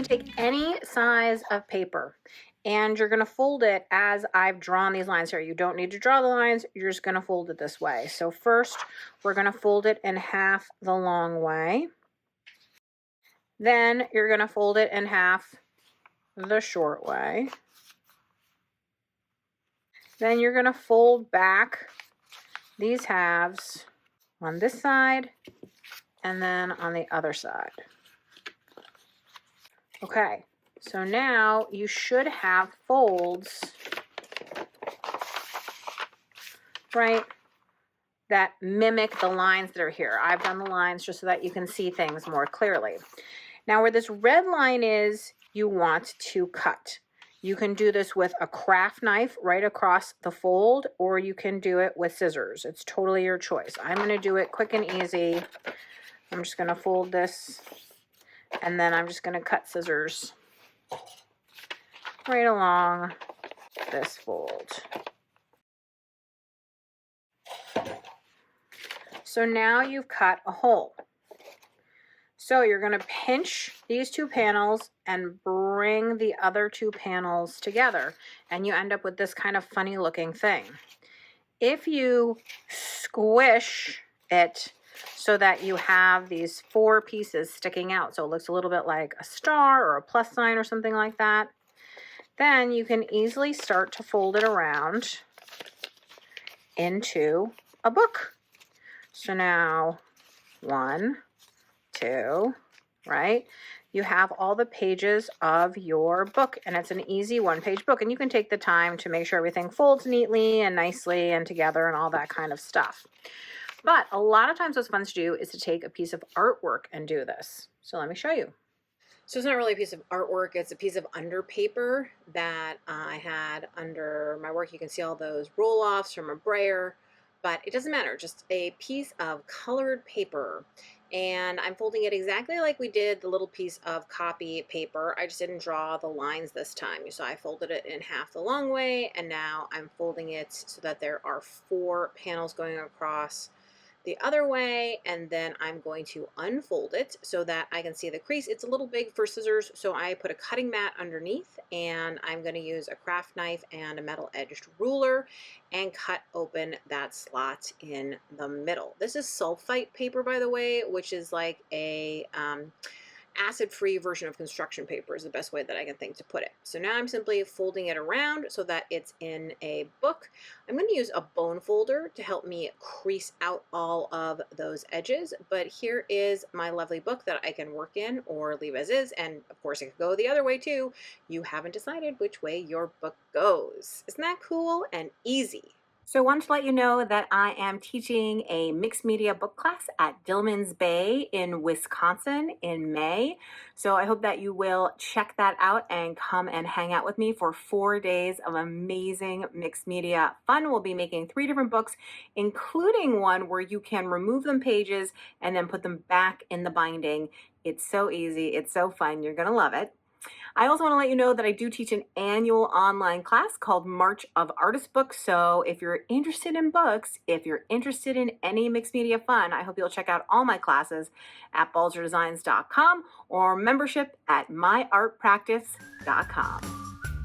can take any size of paper and you're going to fold it as I've drawn these lines here. You don't need to draw the lines. You're just going to fold it this way. So first, we're going to fold it in half the long way. Then you're going to fold it in half the short way. Then you're going to fold back these halves on this side and then on the other side. Okay, so now you should have folds, right, that mimic the lines that are here. I've done the lines just so that you can see things more clearly. Now where this red line is, you want to cut. You can do this with a craft knife right across the fold, or you can do it with scissors. It's totally your choice. I'm going to do it quick and easy. I'm just going to fold this, and then I'm just going to cut scissors right along this fold. So now you've cut a hole. So you're going to pinch these two panels and bring the other two panels together, and you end up with this kind of funny looking thing. If you squish it so that you have these four pieces sticking out, so it looks a little bit like a star or a plus sign or something like that, then you can easily start to fold it around into a book. So now 1, 2, right? You have all the pages of your book, and it's an easy one-page book, and you can take the time to make sure everything folds neatly and nicely and together and all that kind of stuff. But a lot of times what's fun to do is to take a piece of artwork and do this. So let me show you. So it's not really a piece of artwork, it's a piece of under paper that I had under my work. You can see all those roll-offs from a brayer, but it doesn't matter, just a piece of colored paper. And I'm folding it exactly like we did the little piece of copy paper. I just didn't draw the lines this time. So I folded it in half the long way, and now I'm folding it so that there are 4 panels going across the other way, and then I'm going to unfold it so that I can see the crease. It's a little big for scissors, so I put a cutting mat underneath, and I'm going to use a craft knife and a metal edged ruler and cut open that slot in the middle. This is sulfite paper, by the way, which is like a acid-free version of construction paper is the best way that I can think to put it. So now I'm simply folding it around so that it's in a book. I'm going to use a bone folder to help me crease out all of those edges, but here is my lovely book that I can work in or leave as is, and of course it could go the other way too. You haven't decided which way your book goes. Isn't that cool and easy? So I wanted to let you know that I am teaching a mixed media book class at Dillman's Bay in Wisconsin in May. So I hope that you will check that out and come and hang out with me for 4 days of amazing mixed media fun. We'll be making 3 different books, including one where you can remove them pages and then put them back in the binding. It's so easy. It's so fun. You're going to love it. I also want to let you know that I do teach an annual online class called March of Artist Books. So if you're interested in books, if you're interested in any mixed media fun, I hope you'll check out all my classes at balzerdesigns.com or membership at myartpractice.com.